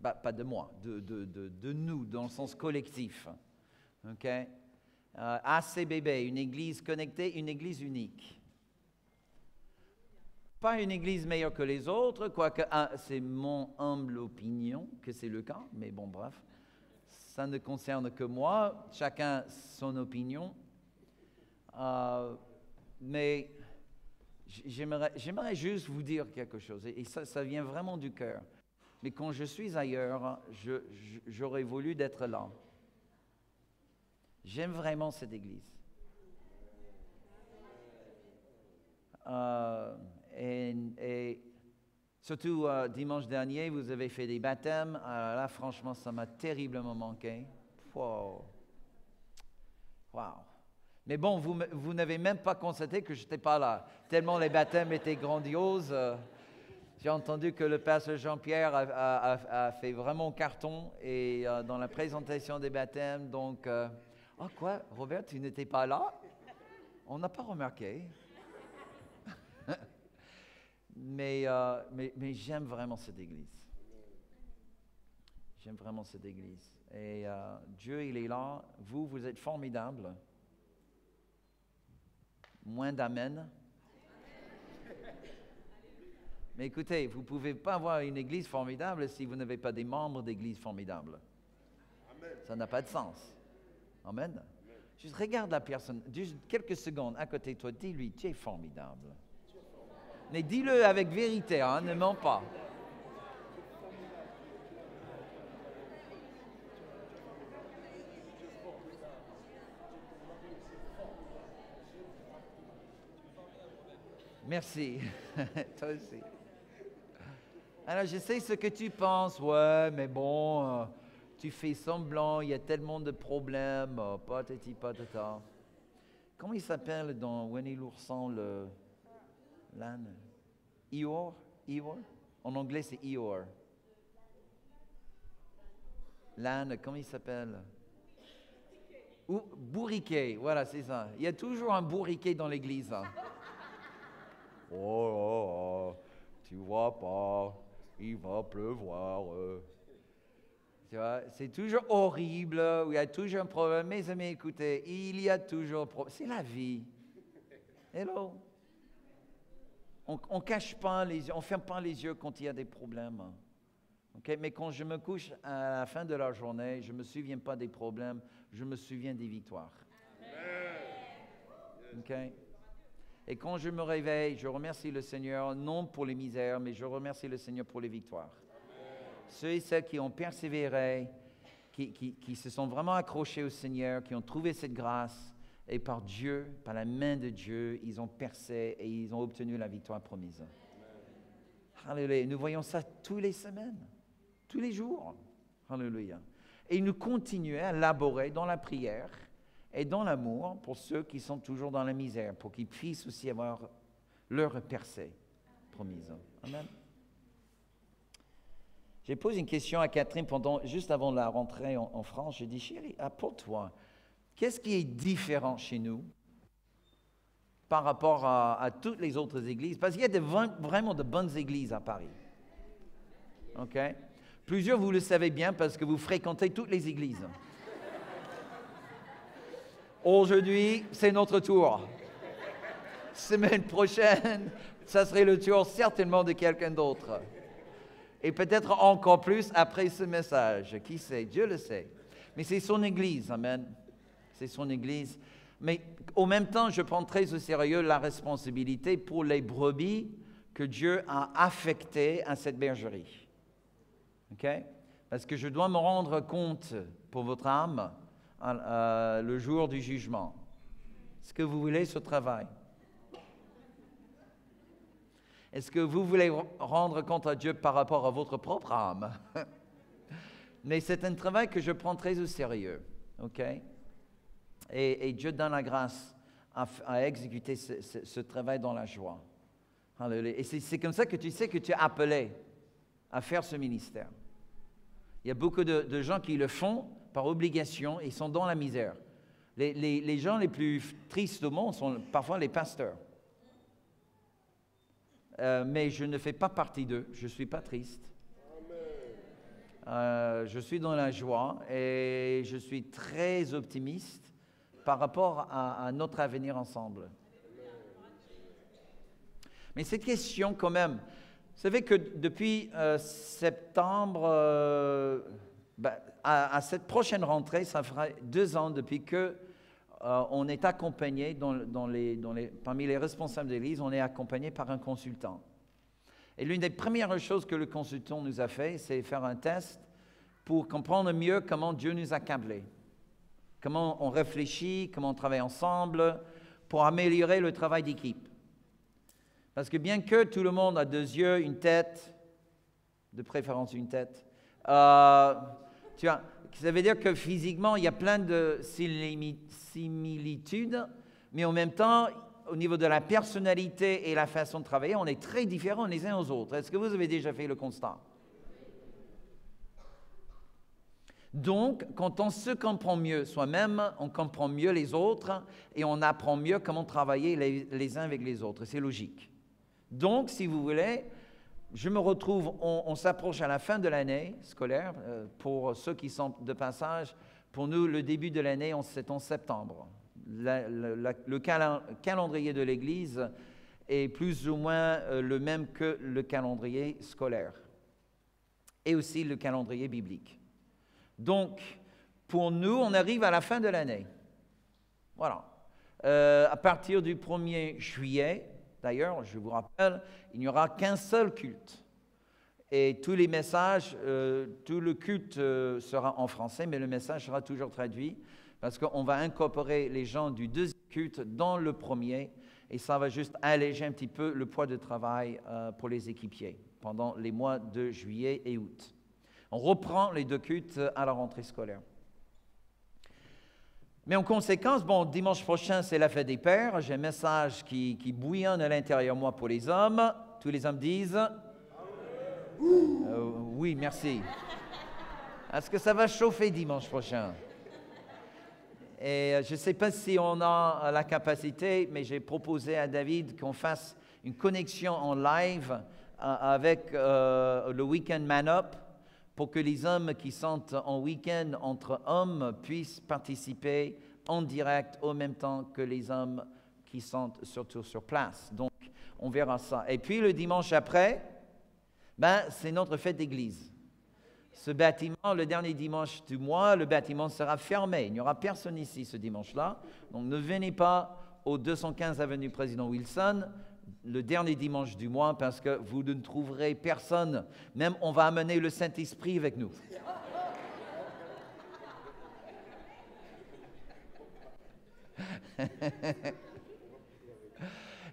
pas de moi, de nous, dans le sens collectif. OK? ACBB, une église connectée, une église unique. Pas une église meilleure que les autres, quoique c'est mon humble opinion que c'est le cas, mais bon, bref. Ça ne concerne que moi, chacun son opinion. Mais j'aimerais juste vous dire quelque chose, et ça vient vraiment du cœur. Mais quand je suis ailleurs, j'aurais voulu d'être là. J'aime vraiment cette église. Et surtout, dimanche dernier, vous avez fait des baptêmes. Là, franchement, ça m'a terriblement manqué. Wow. Mais bon, vous n'avez même pas constaté que je n'étais pas là. Tellement les baptêmes étaient grandioses. J'ai entendu que le pasteur Jean-Pierre a fait vraiment carton et dans la présentation des baptêmes. Donc, quoi, Robert, tu n'étais pas là? On n'a pas remarqué. mais j'aime vraiment cette église. J'aime vraiment cette église. Et Dieu, il est là. Vous êtes formidables. Moins d'amen. Mais écoutez, vous ne pouvez pas avoir une église formidable si vous n'avez pas des membres d'église formidables. Ça n'a pas de sens. Amen. Juste regarde la personne, juste quelques secondes à côté de toi, dis-lui, tu es formidable. Mais dis-le avec vérité, hein, ne mens pas. Merci. Toi aussi. Alors, je sais ce que tu penses. Ouais, mais bon, tu fais semblant, il y a tellement de problèmes. Patati patata. Comment il s'appelle dans Winnie l'ourson, l'âne? Eeyore? En anglais, c'est Eeyore. L'âne, comment il s'appelle? Bourriquet, voilà, c'est ça. Il y a toujours un bourriquet dans l'église. Hein. Oh, tu vois pas, il va pleuvoir. Tu vois, c'est toujours horrible, il y a toujours un problème. Mes amis, écoutez, il y a toujours un problème. C'est la vie. Hello. On cache pas les yeux, on ferme pas les yeux quand il y a des problèmes. Okay? Mais quand je me couche à la fin de la journée, je ne me souviens pas des problèmes, je me souviens des victoires. Okay? Et quand je me réveille, je remercie le Seigneur, non pour les misères, mais je remercie le Seigneur pour les victoires. Ceux et celles qui ont persévéré, qui se sont vraiment accrochés au Seigneur, qui ont trouvé cette grâce, et par Dieu, par la main de Dieu, ils ont percé et ils ont obtenu la victoire promise. Alléluia. Nous voyons ça tous les semaines, tous les jours. Alléluia. Et nous continuons à élaborer dans la prière et dans l'amour pour ceux qui sont toujours dans la misère, pour qu'ils puissent aussi avoir leur percée promise. Amen. J'ai posé une question à Catherine juste avant la rentrée en France. J'ai dit, chérie, pour toi, qu'est-ce qui est différent chez nous par rapport à toutes les autres églises? Parce qu'il y a vraiment de bonnes églises à Paris. OK? Plusieurs, vous le savez bien parce que vous fréquentez toutes les églises. Aujourd'hui, c'est notre tour. Semaine prochaine, ça serait le tour certainement de quelqu'un d'autre. Et peut-être encore plus après ce message. Qui sait? Dieu le sait. Mais c'est son église, amen. C'est son église. Mais au même temps, je prends très au sérieux la responsabilité pour les brebis que Dieu a affectées à cette bergerie. OK? Parce que je dois me rendre compte pour votre âme le jour du jugement. Est-ce que vous voulez ce travail? Est-ce que vous voulez rendre compte à Dieu par rapport à votre propre âme? Mais c'est un travail que je prends très au sérieux. OK? Et Dieu donne la grâce à exécuter ce travail dans la joie. Alléluia. Et c'est comme ça que tu sais que tu es appelé à faire ce ministère. Il y a beaucoup de gens qui le font par obligation et sont dans la misère. Les gens les plus tristes au monde sont parfois les pasteurs. Mais je ne fais pas partie d'eux, je ne suis pas triste. Je suis dans la joie et je suis très optimiste par rapport à notre avenir ensemble. Mais cette question quand même, vous savez que depuis septembre, à cette prochaine rentrée, ça fera 2 ans depuis que on est accompagné parmi les responsables de l'Église, on est accompagné par un consultant. Et l'une des premières choses que le consultant nous a fait, c'est faire un test pour comprendre mieux comment Dieu nous a câblés, comment on réfléchit, comment on travaille ensemble pour améliorer le travail d'équipe. Parce que bien que tout le monde a 2 yeux, une tête, de préférence une tête, ça veut dire que physiquement, il y a plein de similitudes, mais en même temps, au niveau de la personnalité et la façon de travailler, on est très différents les uns aux autres. Est-ce que vous avez déjà fait le constat? Donc, quand on se comprend mieux soi-même, on comprend mieux les autres et on apprend mieux comment travailler les uns avec les autres. C'est logique. Donc, si vous voulez, je me retrouve, on s'approche à la fin de l'année scolaire. Pour ceux qui sont de passage, pour nous, le début de l'année, c'est en septembre. Le calendrier de l'Église est plus ou moins le même que le calendrier scolaire et aussi le calendrier biblique. Donc, pour nous, on arrive à la fin de l'année. Voilà. À partir du 1er juillet, d'ailleurs, je vous rappelle, il n'y aura qu'un seul culte. Et tous les messages, tout le culte sera en français, mais le message sera toujours traduit parce qu'on va incorporer les gens du 2e culte dans le 1er et ça va juste alléger un petit peu le poids de travail pour les équipiers pendant les mois de juillet et août. On reprend les 2 cultes à la rentrée scolaire. Mais en conséquence, dimanche prochain, c'est la fête des pères. J'ai un message qui bouillonne à l'intérieur de moi pour les hommes. Tous les hommes disent oui, merci. Est-ce que ça va chauffer dimanche prochain? Et je ne sais pas si on a la capacité, mais j'ai proposé à David qu'on fasse une connexion en live avec le Week-end Man Up pour que les hommes qui sont en week-end entre hommes puissent participer en direct au même temps que les hommes qui sont surtout sur place. Donc, on verra ça. Et puis, le dimanche après, c'est notre fête d'église. Ce bâtiment, le dernier dimanche du mois, le bâtiment sera fermé. Il n'y aura personne ici ce dimanche-là. Donc, ne venez pas au 215 avenue Président Wilson le dernier dimanche du mois parce que vous ne trouverez personne. Même, on va amener le Saint-Esprit avec nous.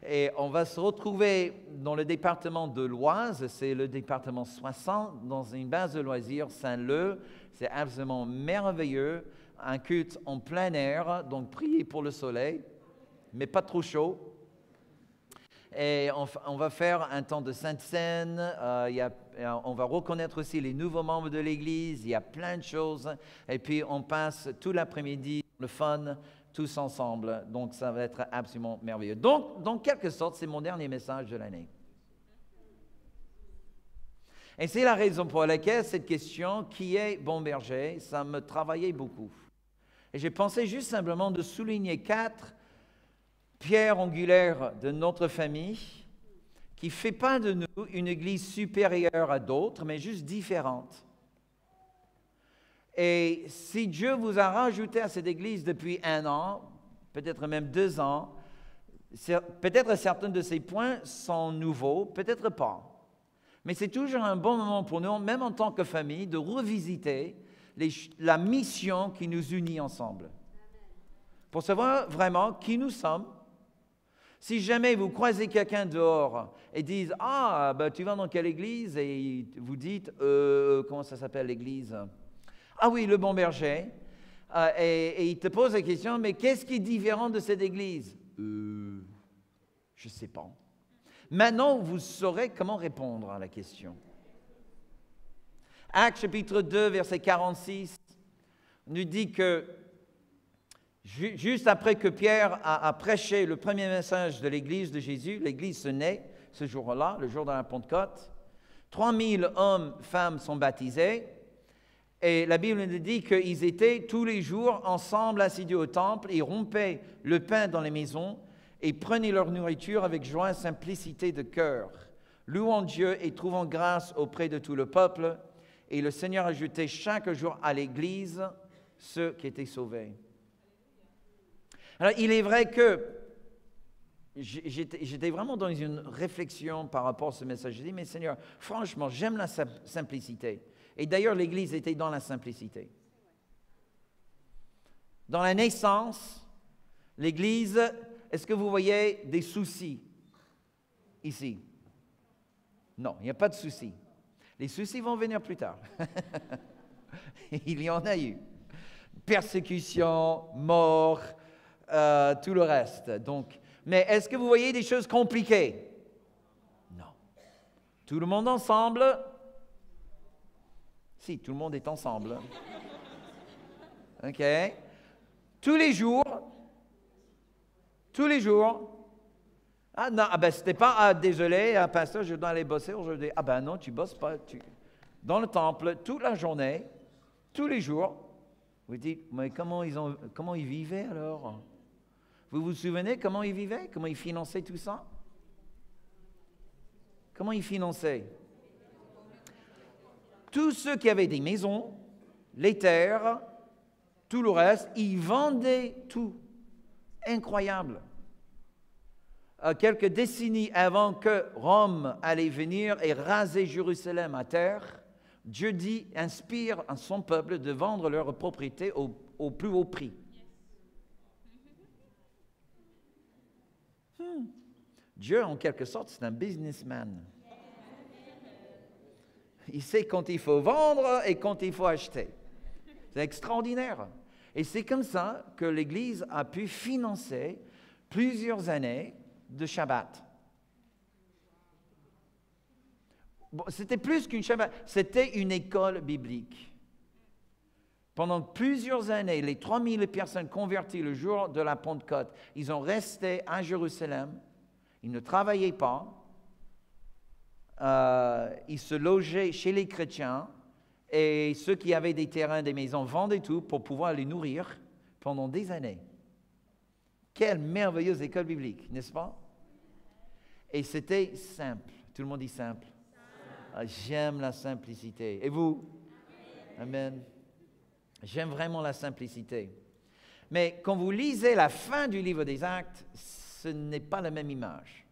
Et on va se retrouver dans le département de l'Oise, c'est le département 60, dans une base de loisirs Saint-Leu. C'est absolument merveilleux, un culte en plein air, donc priez pour le soleil, mais pas trop chaud. Et on va faire un temps de Sainte Seine, on va reconnaître aussi les nouveaux membres de l'Église, il y a plein de choses. Et puis on passe tout l'après-midi, le fun, tous ensemble. Donc ça va être absolument merveilleux. Donc, dans quelque sorte, c'est mon dernier message de l'année. Et c'est la raison pour laquelle cette question, qui est bon berger, ça me travaillait beaucoup. Et j'ai pensé juste simplement de souligner 4 pierres angulaires de notre famille qui ne fait pas de nous une église supérieure à d'autres, mais juste différente. Et si Dieu vous a rajouté à cette église depuis 1 an, peut-être même 2 ans, peut-être certains de ces points sont nouveaux, peut-être pas. Mais c'est toujours un bon moment pour nous, même en tant que famille, de revisiter la mission qui nous unit ensemble. Pour savoir vraiment qui nous sommes. Si jamais vous croisez quelqu'un dehors et disent « Ah, tu vas dans quelle église ?» et vous dites « Comment ça s'appelle l'église ?» « Ah oui, le Bon Berger. » Et il te pose la question « Mais qu'est-ce qui est différent de cette église ?» Je ne sais pas. Maintenant, vous saurez comment répondre à la question. Actes chapitre 2, verset 46, nous dit que juste après que Pierre a prêché le premier message de l'église de Jésus, l'église se naît ce jour-là, le jour de la Pentecôte. 3000 hommes, femmes sont baptisés. Et la Bible nous dit qu'ils étaient tous les jours ensemble assidus au temple, ils rompaient le pain dans les maisons et prenaient leur nourriture avec joie et simplicité de cœur, louant Dieu et trouvant grâce auprès de tout le peuple. Et le Seigneur ajoutait chaque jour à l'Église ceux qui étaient sauvés. Alors, il est vrai que j'étais vraiment dans une réflexion par rapport à ce message. J'ai dit, mais Seigneur, franchement, j'aime la simplicité. Et d'ailleurs, l'Église était dans la simplicité. Dans la naissance, l'Église, est-ce que vous voyez des soucis ici? Non, il n'y a pas de soucis. Les soucis vont venir plus tard. Il y en a eu. Persécution, mort, tout le reste. Donc, mais est-ce que vous voyez des choses compliquées? Non. Tout le monde ensemble? Si, tout le monde est ensemble. OK? Tous les jours. Ah non, c'était pas, désolé, pasteur, je dois aller bosser aujourd'hui. Ah ben non, tu bosses pas. Dans le temple, toute la journée, tous les jours. Vous dites, mais comment ils vivaient alors? Vous vous souvenez comment ils vivaient? Comment ils finançaient tout ça? Comment ils finançaient? Tous ceux qui avaient des maisons, les terres, tout le reste, ils vendaient tout. Incroyable. Quelques décennies avant que Rome allait venir et raser Jérusalem à terre, Dieu inspire à son peuple de vendre leurs propriétés au plus haut prix. Dieu, en quelque sorte, c'est un businessman. Il sait quand il faut vendre et quand il faut acheter. C'est extraordinaire. Et c'est comme ça que l'Église a pu financer plusieurs années de Shabbat. Bon, c'était plus qu'une Shabbat, c'était une école biblique. Pendant plusieurs années, les 3000 personnes converties le jour de la Pentecôte, ils ont resté à Jérusalem, ils ne travaillaient pas, ils se logeaient chez les chrétiens, et ceux qui avaient des terrains, des maisons, vendaient tout pour pouvoir les nourrir pendant des années. Quelle merveilleuse école biblique, n'est-ce pas? Et c'était simple. Tout le monde dit simple. Ah, j'aime la simplicité. Et vous? Amen. J'aime vraiment la simplicité. Mais quand vous lisez la fin du livre des Actes, ce n'est pas la même image.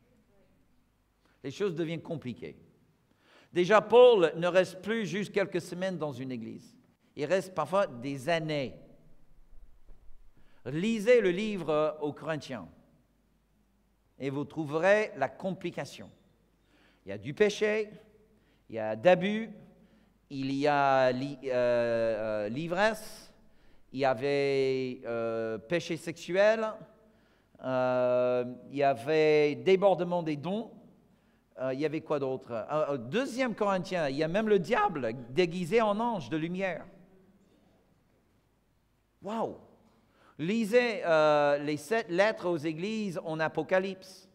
Les choses deviennent compliquées. Déjà, Paul ne reste plus juste quelques semaines dans une église. Il reste parfois des années. Lisez le livre aux Corinthiens et vous trouverez la complication. Il y a du péché, il y a d'abus, il y a l'ivresse, il y avait péché sexuel, il y avait débordement des dons, il y avait quoi d'autre? Deuxième Corinthiens, il y a même le diable déguisé en ange de lumière. Waouh! Lisez les 7 lettres aux églises en Apocalypse.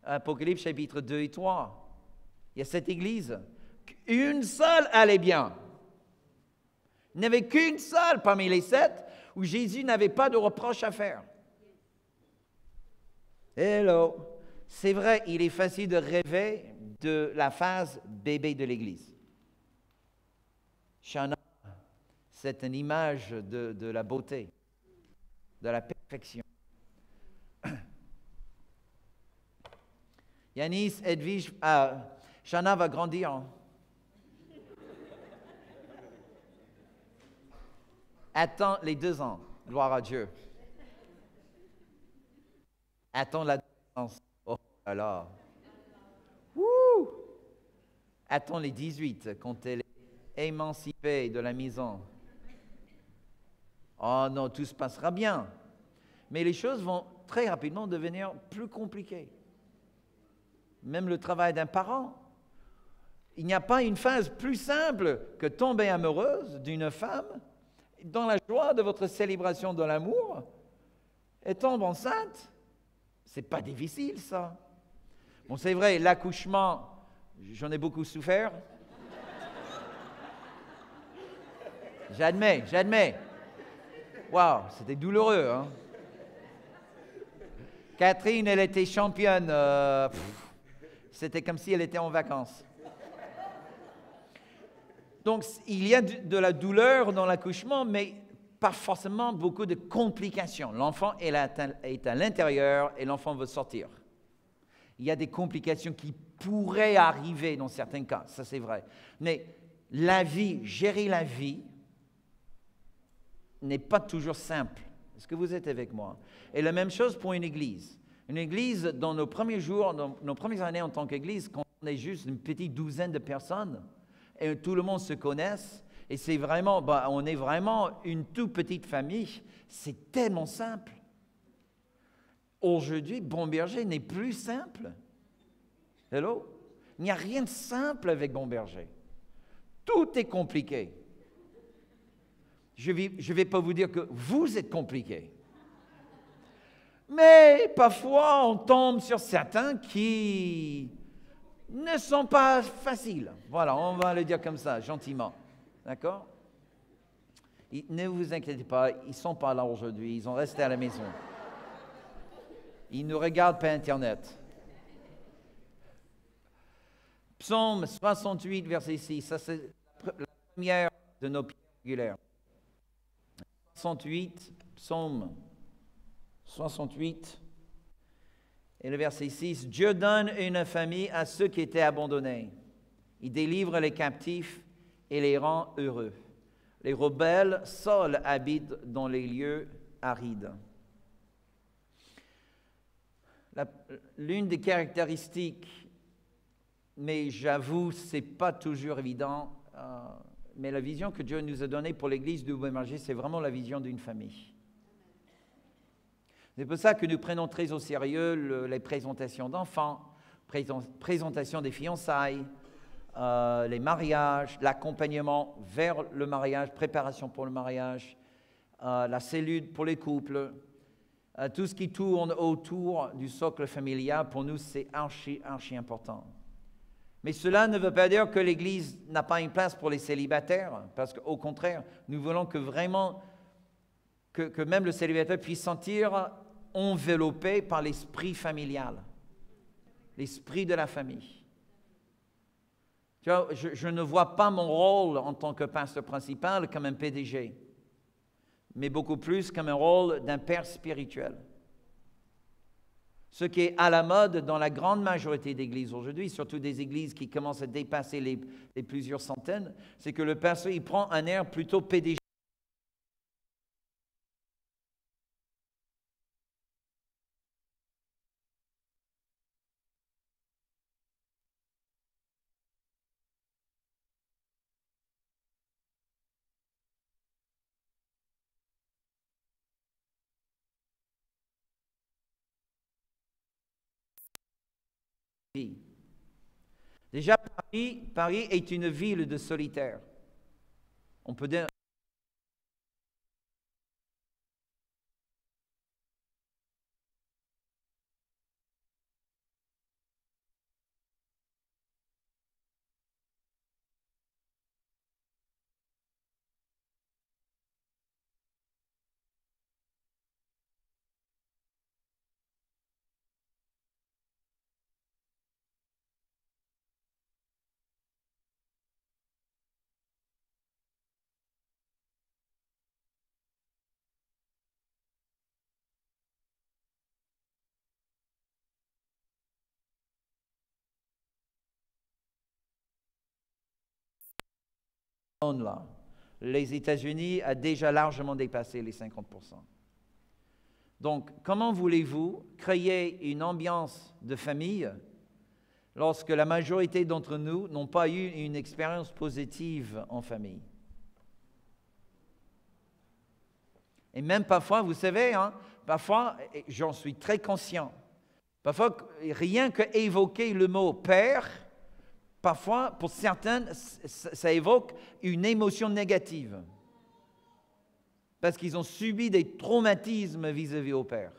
Apocalypse chapitre 2 et 3. Il y a 7 églises. Une seule allait bien. Il n'y avait qu'une seule parmi les 7 où Jésus n'avait pas de reproche à faire. Hello! C'est vrai, il est facile de rêver de la phase bébé de l'Église. Shana, c'est une image de la beauté, de la perfection. Yanis, Edwige, Shana va grandir. Attends les 2 ans, gloire à Dieu. Attends l'adolescence. Oh là là. Wouh! Attends les 18, quand elle est émancipée de la maison. Oh non, tout se passera bien. Mais les choses vont très rapidement devenir plus compliquées. Même le travail d'un parent. Il n'y a pas une phase plus simple que tomber amoureuse d'une femme dans la joie de votre célébration de l'amour et tombe enceinte. C'est pas difficile, ça. Bon, c'est vrai, l'accouchement, j'en ai beaucoup souffert. J'admets. Waouh, c'était douloureux, hein? Catherine, elle était championne. C'était comme si elle était en vacances. Donc, il y a de la douleur dans l'accouchement, mais pas forcément beaucoup de complications. L'enfant est à l'intérieur et l'enfant veut sortir. Il y a des complications qui pourraient arriver dans certains cas, ça c'est vrai. Mais gérer la vie n'est pas toujours simple. Est-ce que vous êtes avec moi? Et la même chose pour une église. Une église, dans nos premiers jours, dans nos premières années en tant qu'église, quand on est juste une petite douzaine de personnes, et tout le monde se connaisse, et c'est vraiment, on est vraiment une toute petite famille, c'est tellement simple. Aujourd'hui, Bon Berger n'est plus simple. Hello? Il n'y a rien de simple avec Bon Berger. Tout est compliqué. Je ne vais pas vous dire que vous êtes compliqué. Mais parfois, on tombe sur certains qui ne sont pas faciles. Voilà, on va le dire comme ça, gentiment. D'accord? Ne vous inquiétez pas, ils ne sont pas là aujourd'hui, ils ont resté à la maison. Ils ne regardent pas Internet. Psaume 68, verset 6, ça c'est la première de nos pierres angulaires. 68, Psaume 68, et le verset 6, « Dieu donne une famille à ceux qui étaient abandonnés. Il délivre les captifs et les rend heureux. Les rebelles seuls habitent dans les lieux arides. » L'une des caractéristiques, mais j'avoue, ce n'est pas toujours évident, mais la vision que Dieu nous a donnée pour l'Église du Bon-Berger, c'est vraiment la vision d'une famille. C'est pour ça que nous prenons très au sérieux les présentations d'enfants, présentation des fiançailles, les mariages, l'accompagnement vers le mariage, préparation pour le mariage, la cellule pour les couples, tout ce qui tourne autour du socle familial, pour nous, c'est archi important. Mais cela ne veut pas dire que l'Église n'a pas une place pour les célibataires, parce qu'au contraire, nous voulons que vraiment, que même le célibataire puisse sentir enveloppé par l'esprit familial, l'esprit de la famille. Tu vois, je ne vois pas mon rôle en tant que pasteur principal comme un PDG, mais beaucoup plus comme un rôle d'un père spirituel. Ce qui est à la mode dans la grande majorité d'églises aujourd'hui, surtout des églises qui commencent à dépasser les plusieurs centaines, c'est que le pasteur, il prend un air plutôt PDG. Déjà, Paris est une ville de solitaires. On peut dire. Là. Les États-Unis a déjà largement dépassé les 50%. Donc, comment voulez-vous créer une ambiance de famille lorsque la majorité d'entre nous n'ont pas eu une expérience positive en famille? Et même parfois, vous savez, parfois, j'en suis très conscient, parfois, rien qu'évoquer le mot « père », parfois, pour certains, ça évoque une émotion négative. Parce qu'ils ont subi des traumatismes vis-à-vis au père.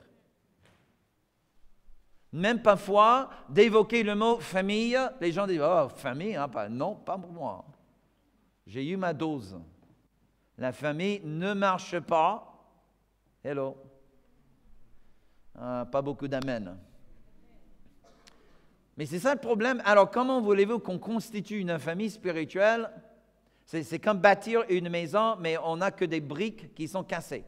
Même parfois, d'évoquer le mot famille, les gens disent « Oh, famille, non, pas pour moi. J'ai eu ma dose. » La famille ne marche pas. Hello. Pas beaucoup d'amen. Mais c'est ça le problème. Alors, comment voulez-vous qu'on constitue une famille spirituelle? C'est comme bâtir une maison, mais on n'a que des briques qui sont cassées.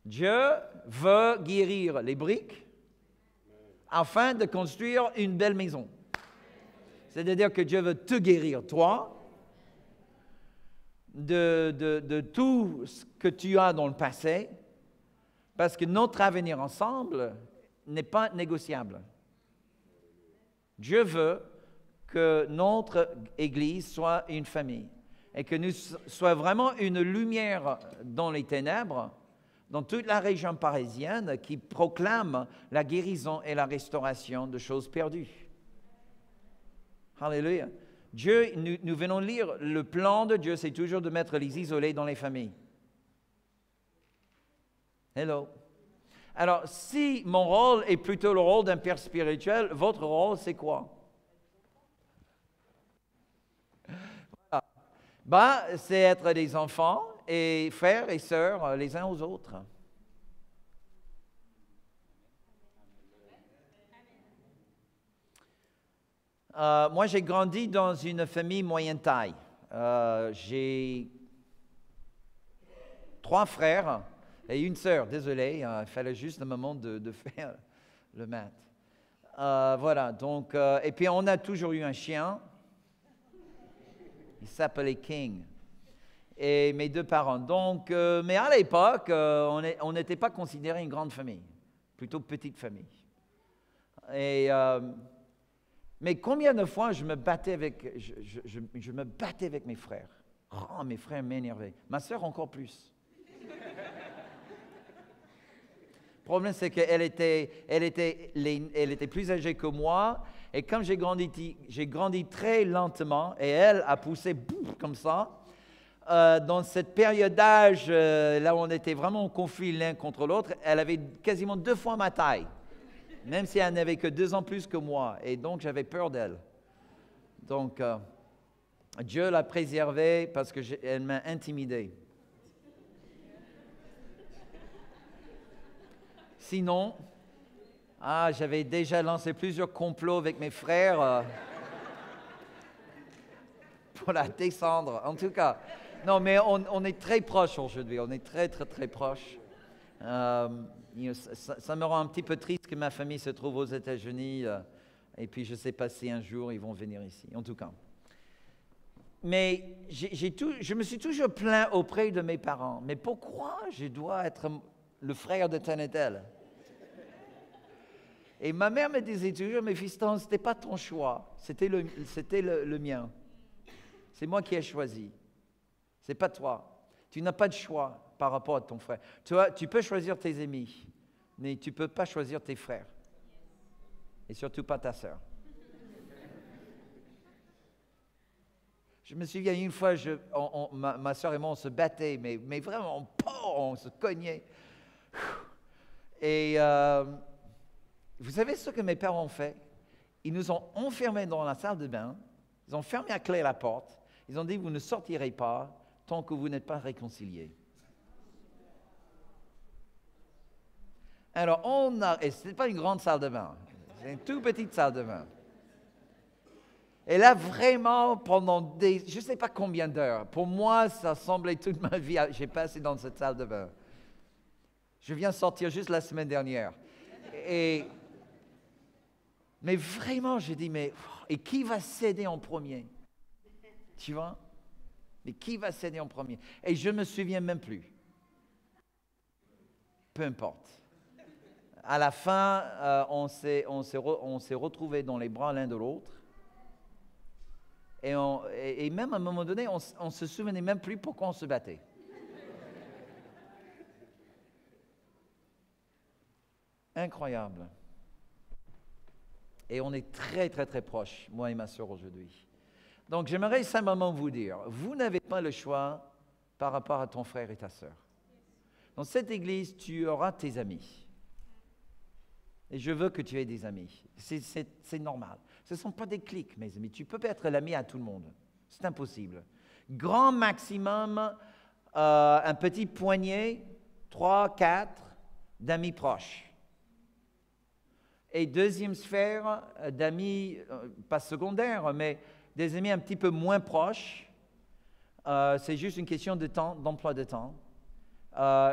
Dieu veut guérir les briques afin de construire une belle maison. C'est-à-dire que Dieu veut te guérir, toi, de tout ce que tu as dans le passé, parce que notre avenir ensemble n'est pas négociable. Dieu veut que notre Église soit une famille et que nous soyons vraiment une lumière dans les ténèbres, dans toute la région parisienne, qui proclame la guérison et la restauration de choses perdues. Alléluia. Dieu, nous venons lire, le plan de Dieu, c'est toujours de mettre les isolés dans les familles. Hello. Alors, si mon rôle est plutôt le rôle d'un père spirituel, votre rôle, c'est quoi? Voilà. C'est être des enfants et frères et sœurs les uns aux autres. Moi, j'ai grandi dans une famille moyenne taille. J'ai 3 frères et une sœur. Désolé, il fallait juste un moment de faire le math. Voilà, donc, et puis on a toujours eu un chien. Il s'appelait King. Et mes 2 parents. Donc, mais à l'époque, on n'était pas considéré une grande famille, plutôt petite famille. Et, mais combien de fois je me battais avec mes frères. Oh, mes frères m'énervaient. Ma sœur encore plus. Le problème, c'est qu'elle était plus âgée que moi. Et comme j'ai grandi très lentement, et elle a poussé boum, comme ça, dans cette période d'âge, là où on était vraiment en conflit l'un contre l'autre, elle avait quasiment 2 fois ma taille, même si elle n'avait que 2 ans plus que moi. Et donc, j'avais peur d'elle. Donc, Dieu l'a préservée parce qu'elle m'a intimidé. Sinon, j'avais déjà lancé plusieurs complots avec mes frères pour la descendre. En tout cas, non, mais on est très proches aujourd'hui. On est très, très, très proches. Ça me rend un petit peu triste que ma famille se trouve aux États-Unis. Et puis, je ne sais pas si un jour, ils vont venir ici. En tout cas. Mais je me suis toujours plaint auprès de mes parents. Mais pourquoi je dois être le frère de tel et tel? Et ma mère me disait toujours, mais fiston, ce n'était pas ton choix, c'était le mien. C'est moi qui ai choisi. Ce n'est pas toi. Tu n'as pas de choix par rapport à ton frère. Tu peux choisir tes amis, mais tu ne peux pas choisir tes frères. Et surtout pas ta sœur. Je me souviens une fois, ma sœur et moi, on se battait, mais vraiment, on se cognait. Et vous savez ce que mes parents ont fait? Ils nous ont enfermés dans la salle de bain, ils ont fermé à clé la porte, ils ont dit, vous ne sortirez pas tant que vous n'êtes pas réconciliés. Alors, et ce n'est pas une grande salle de bain, c'est une toute petite salle de bain. Et là, vraiment, pendant je ne sais pas combien d'heures, pour moi, ça semblait toute ma vie, j'ai passé dans cette salle de bain. Je viens sortir juste la semaine dernière. Mais vraiment, j'ai dit, et qui va céder en premier? Tu vois? Mais qui va céder en premier? Et je ne me souviens même plus. Peu importe. À la fin, on s'est retrouvés dans les bras l'un de l'autre. Et même à un moment donné, on ne se souvenait même plus pourquoi on se battait. Incroyable. Et on est très, très, très proches, moi et ma sœur aujourd'hui. Donc, j'aimerais simplement vous dire, vous n'avez pas le choix par rapport à ton frère et ta sœur. Dans cette église, tu auras tes amis. Et je veux que tu aies des amis. C'est normal. Ce ne sont pas des cliques, mes amis. Tu ne peux pas être l'ami à tout le monde. C'est impossible. Grand maximum, un petit poignet, 3, 4 d'amis proches. Et deuxième sphère d'amis, pas secondaires, mais des amis un petit peu moins proches. C'est juste une question de temps, d'emploi de temps.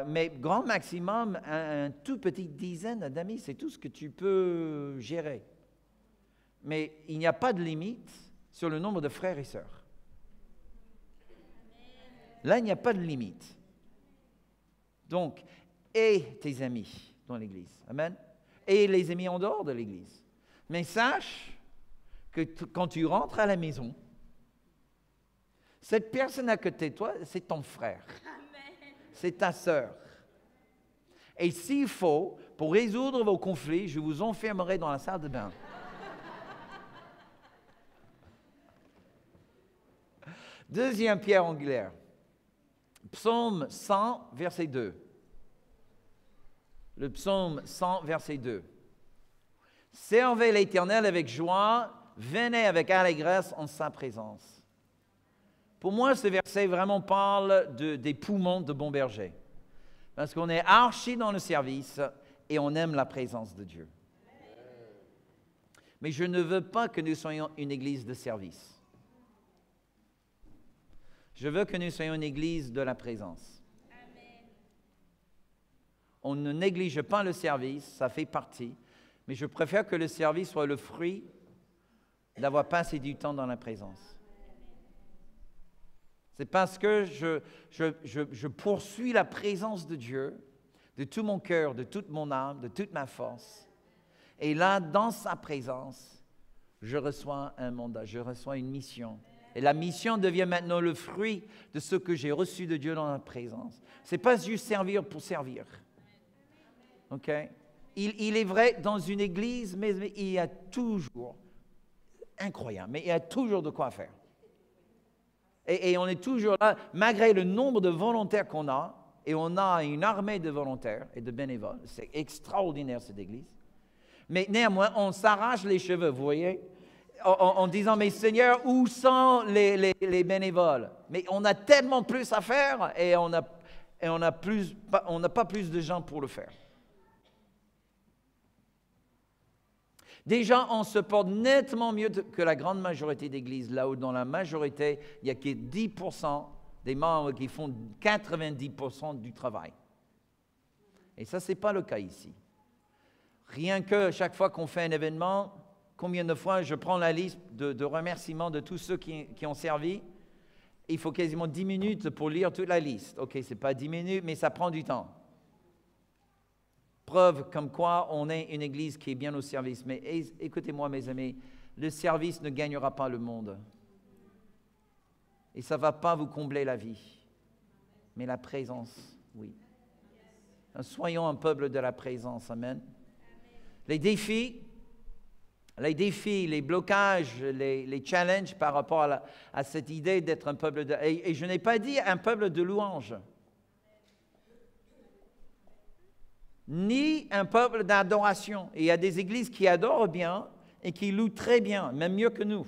Mais grand maximum, un tout petit dizaine d'amis, c'est tout ce que tu peux gérer. Mais il n'y a pas de limite sur le nombre de frères et sœurs. Là, il n'y a pas de limite. Donc, aie tes amis dans l'Église. Amen. Et les amis en dehors de l'Église. Mais sache que quand tu rentres à la maison, cette personne à côté de toi, c'est ton frère. C'est ta sœur. Et s'il faut, pour résoudre vos conflits, je vous enfermerai dans la salle de bain. Deuxième pierre angulaire. Psaume 100, verset 2. Le psaume 100, verset 2. Servez l'Éternel avec joie, venez avec allégresse en sa présence. Pour moi, ce verset vraiment parle des poumons de bon berger. Parce qu'on est archi dans le service et on aime la présence de Dieu. Mais je ne veux pas que nous soyons une église de service. Je veux que nous soyons une église de la présence. Amen. On ne néglige pas le service, ça fait partie, mais je préfère que le service soit le fruit d'avoir passé du temps dans la présence. C'est parce que je poursuis la présence de Dieu de tout mon cœur, de toute mon âme, de toute ma force. Et là, dans sa présence, je reçois un mandat, je reçois une mission. Et la mission devient maintenant le fruit de ce que j'ai reçu de Dieu dans la présence. Ce n'est pas juste servir pour servir. OK? Il est vrai, dans une église, mais il y a toujours, incroyable, mais il y a toujours de quoi faire. Et on est toujours là, malgré le nombre de volontaires qu'on a, et on a une armée de volontaires et de bénévoles. C'est extraordinaire, cette église. Mais néanmoins, on s'arrache les cheveux, vous voyez, en disant, mais Seigneur, où sont les bénévoles? Mais on a tellement plus à faire et on n'a pas plus de gens pour le faire. Déjà, on se porte nettement mieux que la grande majorité d'églises, là où dans la majorité, il n'y a que 10% des membres qui font 90% du travail. Et ça, ce n'est pas le cas ici. Rien que chaque fois qu'on fait un événement, combien de fois je prends la liste de remerciements de tous ceux qui ont servi, il faut quasiment 10 minutes pour lire toute la liste. OK, ce n'est pas 10 minutes, mais ça prend du temps. Preuve comme quoi on est une église qui est bien au service. Mais écoutez-moi, mes amis, le service ne gagnera pas le monde. Et ça ne va pas vous combler la vie. Mais la présence, oui. Soyons un peuple de la présence. Amen. Les défis, les blocages, les challenges par rapport à cette idée d'être un peuple de... Et je n'ai pas dit un peuple de louange. Ni un peuple d'adoration. Et il y a des églises qui adorent bien et qui louent très bien, même mieux que nous.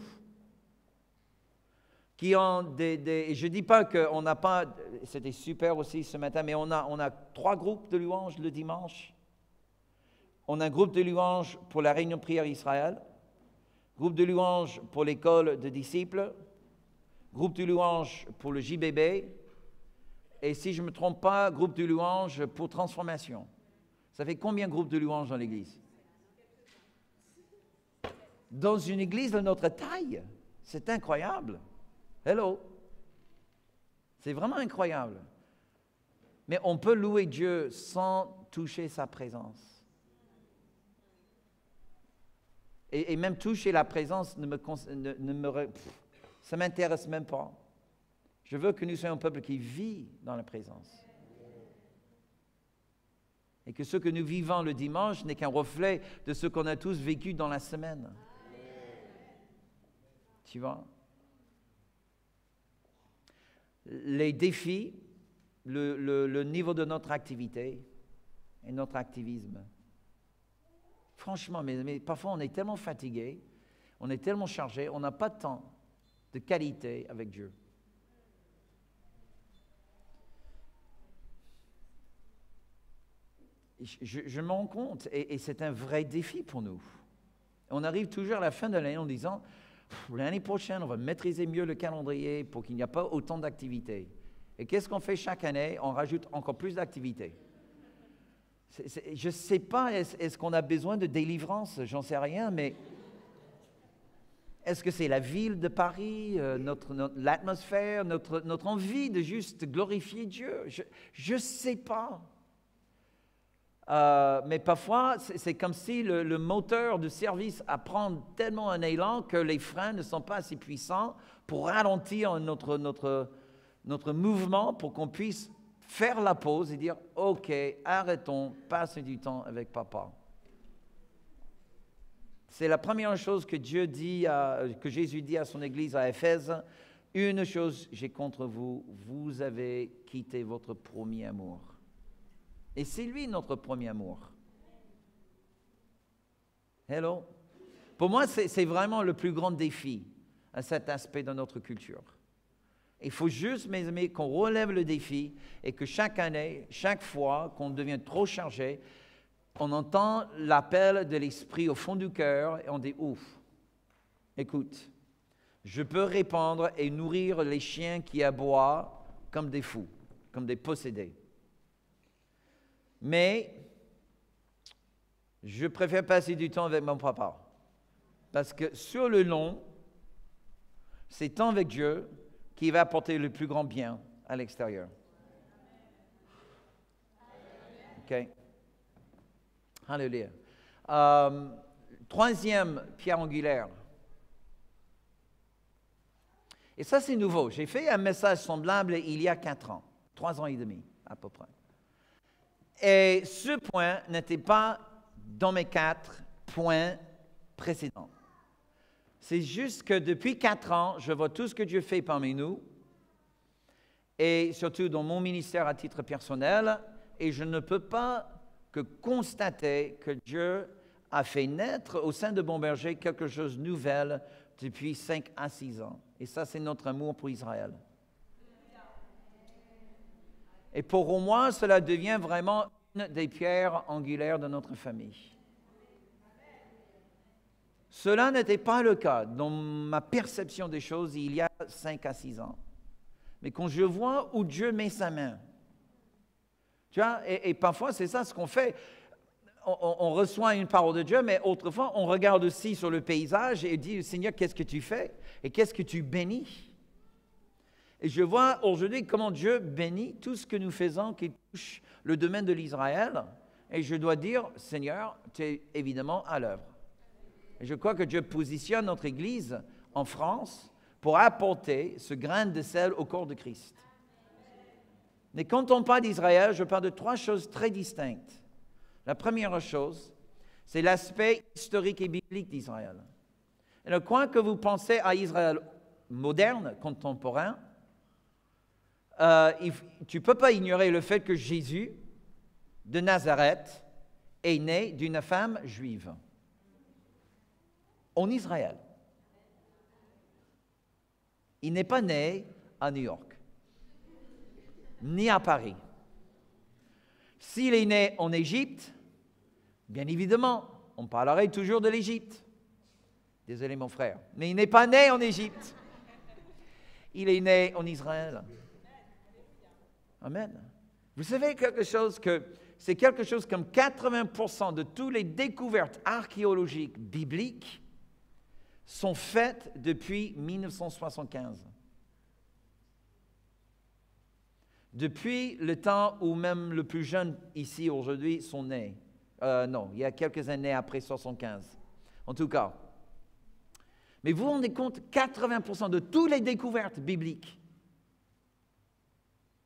Qui ont je ne dis pas qu'on n'a pas, c'était super aussi ce matin, mais on a 3 groupes de louanges le dimanche. On a un groupe de louanges pour la réunion prière Israël, groupe de louanges pour l'école de disciples, groupe de louanges pour le JBB, et si je ne me trompe pas, groupe de louanges pour transformation. Ça fait combien de groupes de louanges dans l'église? Dans une église de notre taille, c'est incroyable. Hello! C'est vraiment incroyable. Mais on peut louer Dieu sans toucher sa présence. Et même toucher la présence ça ne m'intéresse même pas. Je veux que nous soyons un peuple qui vit dans la présence. Et que ce que nous vivons le dimanche n'est qu'un reflet de ce qu'on a tous vécu dans la semaine. Tu vois? Les défis, le niveau de notre activité et notre activisme. Franchement, mais parfois on est tellement fatigué, on est tellement chargé, on n'a pas de temps de qualité avec Dieu. je me rends compte, et c'est un vrai défi pour nous. On arrive toujours à la fin de l'année en disant, l'année prochaine, on va maîtriser mieux le calendrier pour qu'il n'y ait pas autant d'activités. Et qu'est-ce qu'on fait chaque année? On rajoute encore plus d'activités. Je ne sais pas, est-ce qu'on a besoin de délivrance? J'en sais rien, mais est-ce que c'est la ville de Paris, l'atmosphère, notre envie de juste glorifier Dieu? Je ne sais pas. Mais parfois, c'est comme si le moteur de service prend tellement un élan que les freins ne sont pas assez puissants pour ralentir notre mouvement, pour qu'on puisse faire la pause et dire « Ok, arrêtons, passons du temps avec papa ». C'est la première chose que Jésus dit à son Église à Éphèse. « Une chose j'ai contre vous, vous avez quitté votre premier amour. » Et c'est lui notre premier amour. Hello? Pour moi, c'est vraiment le plus grand défi à cet aspect de notre culture. Il faut juste, mes amis, qu'on relève le défi et que chaque année, chaque fois qu'on devient trop chargé, on entend l'appel de l'Esprit au fond du cœur et on dit « Ouf, écoute, je peux répandre et nourrir les chiens qui aboient comme des fous, comme des possédés. Mais je préfère passer du temps avec mon papa. Parce que sur le long, c'est temps avec Dieu qui va apporter le plus grand bien à l'extérieur. OK? Alléluia. Troisième pierre angulaire. Et ça, c'est nouveau. J'ai fait un message semblable il y a 4 ans, 3 ans et demi à peu près. Et ce point n'était pas dans mes 4 points précédents. C'est juste que depuis 4 ans, je vois tout ce que Dieu fait parmi nous, et surtout dans mon ministère à titre personnel, et je ne peux pas que constater que Dieu a fait naître au sein de Bon Berger quelque chose de nouvel depuis 5 à 6 ans. Et ça, c'est notre amour pour Israël. Et pour moi, cela devient vraiment une des pierres angulaires de notre famille. Cela n'était pas le cas dans ma perception des choses il y a 5 à 6 ans. Mais quand je vois où Dieu met sa main, tu vois, et parfois c'est ça ce qu'on fait. On reçoit une parole de Dieu, mais autrefois on regarde aussi sur le paysage et dit, Seigneur, qu'est-ce que tu fais? Et qu'est-ce que tu bénis? Et je vois aujourd'hui comment Dieu bénit tout ce que nous faisons qui touche le domaine de l'Israël. Et je dois dire, Seigneur, tu es évidemment à l'œuvre. Et je crois que Dieu positionne notre Église en France pour apporter ce grain de sel au corps de Christ. Mais quand on parle d'Israël, je parle de 3 choses très distinctes. La première chose, c'est l'aspect historique et biblique d'Israël. Et quand que vous pensez à Israël moderne, contemporain, tu ne peux pas ignorer le fait que Jésus de Nazareth est né d'une femme juive en Israël. Il n'est pas né à New York, ni à Paris. S'il est né en Égypte, bien évidemment, on parlerait toujours de l'Égypte. Désolé mon frère, mais il n'est pas né en Égypte. Il est né en Israël. Amen. Vous savez c'est quelque chose comme 80% de toutes les découvertes archéologiques bibliques sont faites depuis 1975. Depuis le temps où même le plus jeune ici aujourd'hui sont nés. Non, il y a quelques années après 75. En tout cas. Mais vous vous rendez compte, 80% de toutes les découvertes bibliques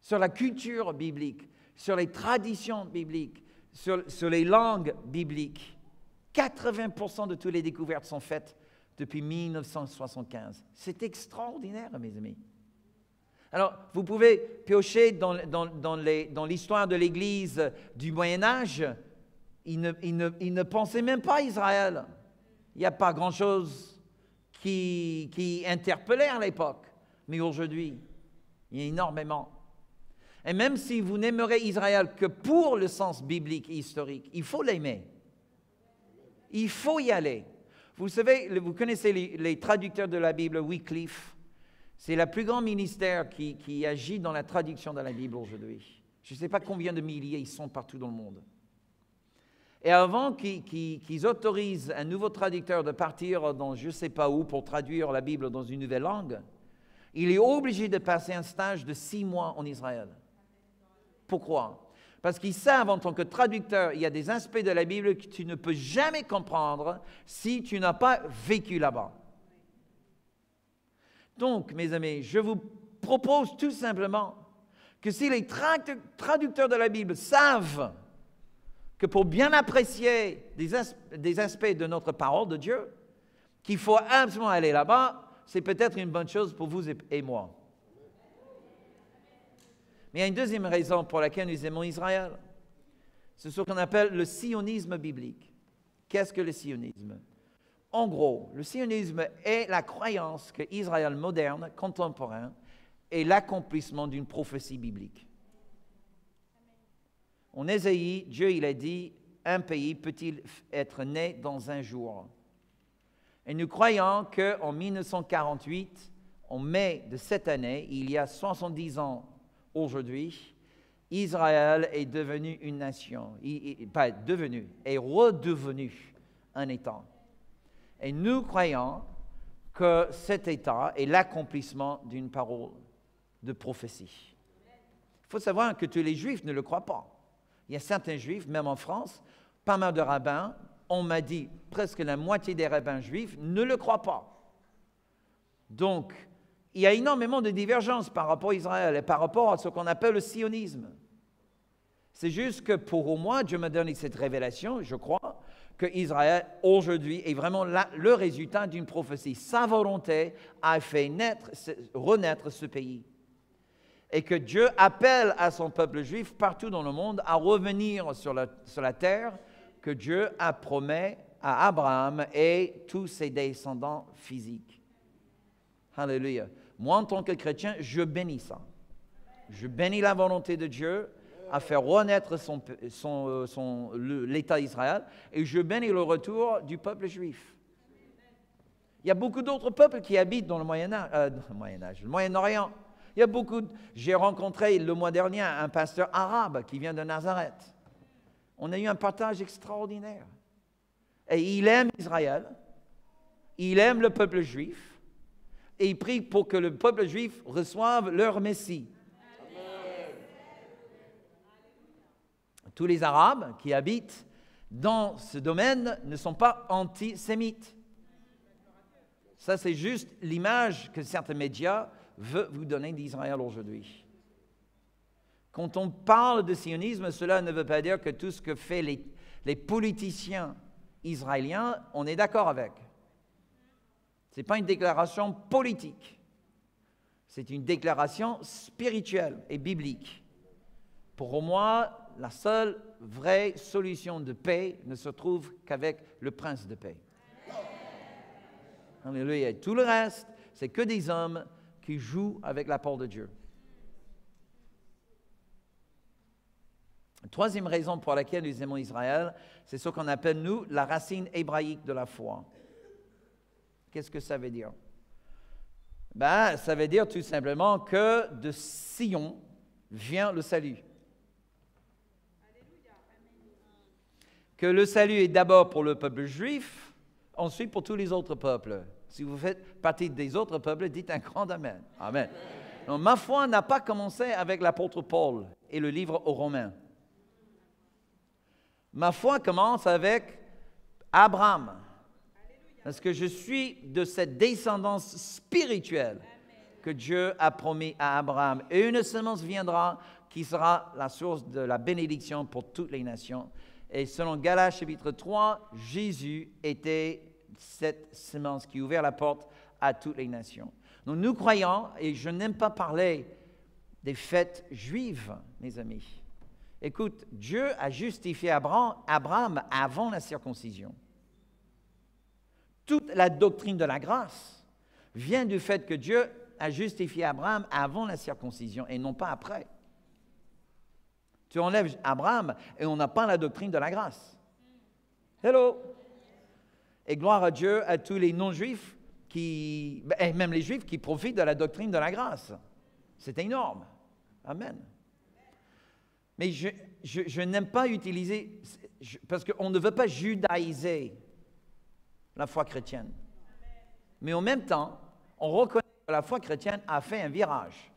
sur la culture biblique, sur les traditions bibliques, sur les langues bibliques, 80% de toutes les découvertes sont faites depuis 1975. C'est extraordinaire, mes amis. Alors, vous pouvez piocher dans l'histoire de l'Église du Moyen-Âge. Ils ne pensaient même pas à Israël. Il n'y a pas grand-chose qui interpellait à l'époque. Mais aujourd'hui, il y a énormément. Et même si vous n'aimerez Israël que pour le sens biblique et historique, il faut l'aimer. Il faut y aller. Vous savez, vous connaissez les traducteurs de la Bible, Wycliffe. C'est le plus grand ministère qui agit dans la traduction de la Bible aujourd'hui. Je ne sais pas combien de milliers ils sont partout dans le monde. Et avant qu'ils autorisent un nouveau traducteur de partir dans je ne sais pas où pour traduire la Bible dans une nouvelle langue, il est obligé de passer un stage de 6 mois en Israël. Pourquoi? Parce qu'ils savent en tant que traducteur, il y a des aspects de la Bible que tu ne peux jamais comprendre si tu n'as pas vécu là-bas. Donc, mes amis, je vous propose tout simplement que si les traducteurs de la Bible savent que pour bien apprécier des aspects de notre parole de Dieu, qu'il faut absolument aller là-bas, c'est peut-être une bonne chose pour vous et moi. Mais il y a une deuxième raison pour laquelle nous aimons Israël. C'est ce qu'on appelle le sionisme biblique. Qu'est-ce que le sionisme? En gros, le sionisme est la croyance que Israël moderne, contemporain, est l'accomplissement d'une prophétie biblique. En Ésaïe, Dieu il a dit, un pays peut-il être né dans un jour? Et nous croyons qu'en 1948, en mai de cette année, il y a 70 ans aujourd'hui, Israël est devenu une nation, pas devenu, est redevenu un État. Et nous croyons que cet État est l'accomplissement d'une parole de prophétie. Il faut savoir que tous les Juifs ne le croient pas. Il y a certains Juifs, même en France, pas mal de rabbins, on m'a dit presque la moitié des rabbins juifs ne le croient pas. Donc, il y a énormément de divergences par rapport à Israël et par rapport à ce qu'on appelle le sionisme. C'est juste que pour moi, Dieu m'a donné cette révélation, je crois, que Israël aujourd'hui est vraiment le résultat d'une prophétie. Sa volonté a fait renaître ce pays. Et que Dieu appelle à son peuple juif partout dans le monde à revenir sur la terre que Dieu a promis à Abraham et tous ses descendants physiques. Alléluia. Moi, en tant que chrétien, je bénis ça. Je bénis la volonté de Dieu à faire renaître l'État d'Israël et je bénis le retour du peuple juif. Il y a beaucoup d'autres peuples qui habitent dans le Moyen-Orient. Il y a j'ai rencontré le mois dernier un pasteur arabe qui vient de Nazareth. On a eu un partage extraordinaire. Et il aime Israël, il aime le peuple juif, et il prie pour que le peuple juif reçoive leur Messie. Amen. Tous les Arabes qui habitent dans ce domaine ne sont pas antisémites. Ça, c'est juste l'image que certains médias veulent vous donner d'Israël aujourd'hui. Quand on parle de sionisme, cela ne veut pas dire que tout ce que font les politiciens israéliens, on est d'accord avec. Ce n'est pas une déclaration politique. C'est une déclaration spirituelle et biblique. Pour moi, la seule vraie solution de paix ne se trouve qu'avec le prince de paix. Alléluia. Tout le reste, c'est que des hommes qui jouent avec la parole de Dieu. Troisième raison pour laquelle nous aimons Israël, c'est ce qu'on appelle, nous, la racine hébraïque de la foi. Qu'est-ce que ça veut dire? Ça veut dire tout simplement que de Sion vient le salut. Que le salut est d'abord pour le peuple juif, ensuite pour tous les autres peuples. Si vous faites partie des autres peuples, dites un grand Amen. Amen. Donc, ma foi n'a pas commencé avec l'apôtre Paul et le livre aux Romains. Ma foi commence avec Abraham. Parce que je suis de cette descendance spirituelle que Dieu a promis à Abraham. Et une semence viendra qui sera la source de la bénédiction pour toutes les nations. Et selon Galates chapitre 3, Jésus était cette semence qui ouvre la porte à toutes les nations. Donc nous croyons, et je n'aime pas parler des fêtes juives, mes amis. Écoute, Dieu a justifié Abraham avant la circoncision. Toute la doctrine de la grâce vient du fait que Dieu a justifié Abraham avant la circoncision et non pas après. Tu enlèves Abraham et on n'a pas la doctrine de la grâce. Hello! Et gloire à Dieu, à tous les non-juifs et même les juifs qui profitent de la doctrine de la grâce. C'est énorme. Amen. Mais je n'aime pas utiliser, parce qu'on ne veut pas judaïser la foi chrétienne. Mais en même temps, on reconnaît que la foi chrétienne a fait un virage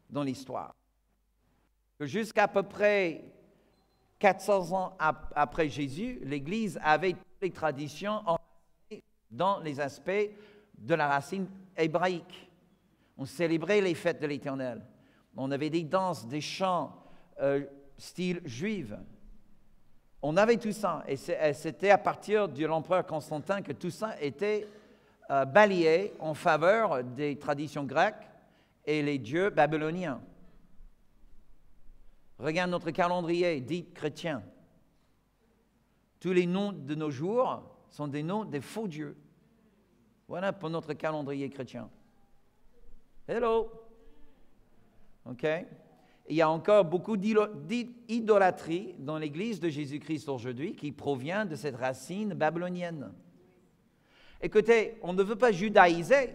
dans l'histoire. Jusqu'à peu près 400 ans après Jésus, l'Église avait toutes les traditions dans les aspects de la racine hébraïque. On célébrait les fêtes de l'Éternel. On avait des danses, des chants, style juif. On avait tout ça. Et c'était à partir de l'empereur Constantin que tout ça était balayé en faveur des traditions grecques et les dieux babyloniens. Regarde notre calendrier dit chrétien. Tous les noms de nos jours sont des noms des faux dieux. Voilà pour notre calendrier chrétien. Hello! OK? Il y a encore beaucoup d'idolâtrie dans l'Église de Jésus-Christ aujourd'hui qui provient de cette racine babylonienne. Écoutez, on ne veut pas judaïser,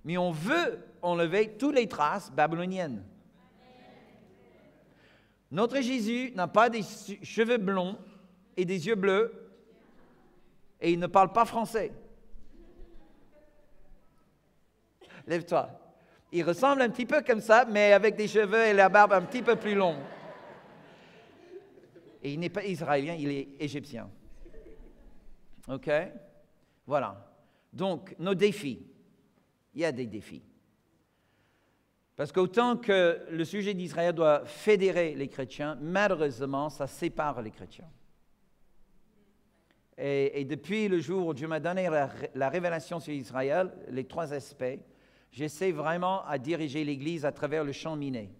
mais on veut enlever toutes les traces babyloniennes. Notre Jésus n'a pas des cheveux blonds et des yeux bleus et il ne parle pas français. Lève-toi. Il ressemble un petit peu comme ça, mais avec des cheveux et la barbe un petit peu plus longue. Et il n'est pas israélien, il est égyptien. OK? Voilà. Donc, nos défis. Il y a des défis. Parce qu'autant que le sujet d'Israël doit fédérer les chrétiens, malheureusement, ça sépare les chrétiens. Et depuis le jour où Dieu m'a donné la révélation sur Israël, les 3 aspects, j'essaie vraiment à diriger l'Église à travers le champ miné.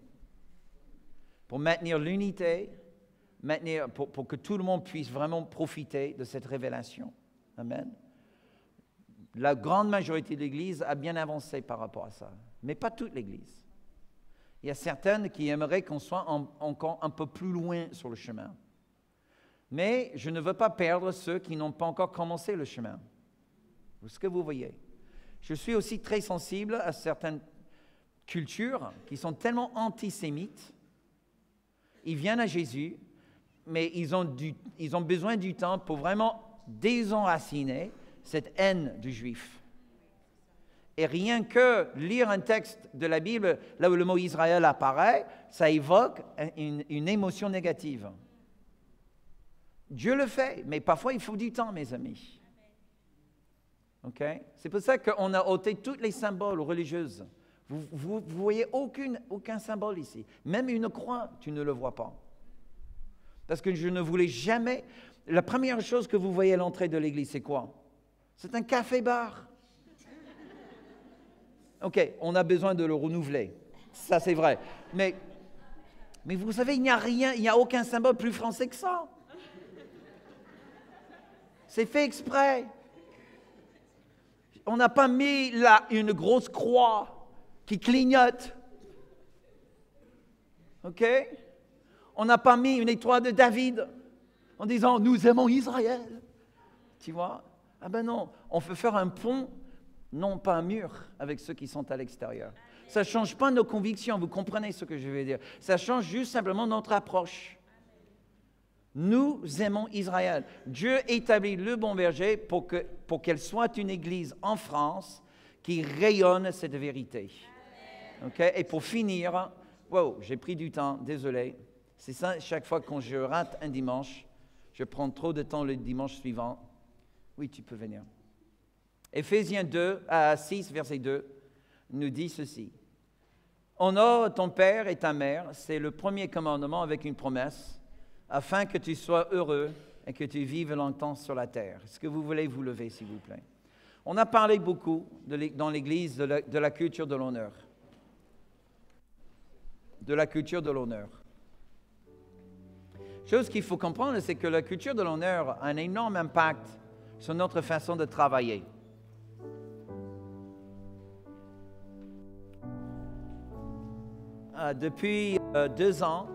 Pour maintenir l'unité, pour que tout le monde puisse vraiment profiter de cette révélation. Amen. La grande majorité de l'Église a bien avancé par rapport à ça, mais pas toute l'Église. Il y a certaines qui aimeraient qu'on soit encore un peu plus loin sur le chemin. Mais je ne veux pas perdre ceux qui n'ont pas encore commencé le chemin. Est-ce que vous voyez? Je suis aussi très sensible à certaines cultures qui sont tellement antisémites. Ils viennent à Jésus, mais ils ont besoin du temps pour vraiment désenraciner cette haine du juif. Et rien que lire un texte de la Bible, là où le mot Israël apparaît, ça évoque une émotion négative. Dieu le fait, mais parfois il faut du temps, mes amis. OK? C'est pour ça qu'on a ôté tous les symboles religieux. Vous voyez aucun symbole ici. Même une croix, tu ne le vois pas. Parce que je ne voulais jamais... La première chose que vous voyez à l'entrée de l'église, c'est quoi? C'est un café-bar. OK, on a besoin de le renouveler. Ça, c'est vrai. Mais vous savez, il n'y a aucun symbole plus français que ça. C'est fait exprès. On n'a pas mis là une grosse croix qui clignote. OK? On n'a pas mis une étoile de David en disant « Nous aimons Israël ». Tu vois? Ah ben non, on peut faire un pont, non pas un mur, avec ceux qui sont à l'extérieur. Ça ne change pas nos convictions, vous comprenez ce que je veux dire. Ça change juste simplement notre approche. Nous aimons Israël. Dieu établit le bon berger pour qu'elle soit une église en France qui rayonne cette vérité. Okay? Et pour finir, wow, j'ai pris du temps, désolé. C'est ça, chaque fois que je rate un dimanche, je prends trop de temps le dimanche suivant. Oui, tu peux venir. Éphésiens 6, verset 2, nous dit ceci. « Honore ton père et ta mère, c'est le premier commandement avec une promesse, afin que tu sois heureux et que tu vives longtemps sur la terre. » Est-ce que vous voulez vous lever, s'il vous plaît? On a parlé beaucoup dans l'Église de la culture de l'honneur. De la culture de l'honneur. Chose qu'il faut comprendre, c'est que la culture de l'honneur a un énorme impact sur notre façon de travailler. Depuis 2 ans,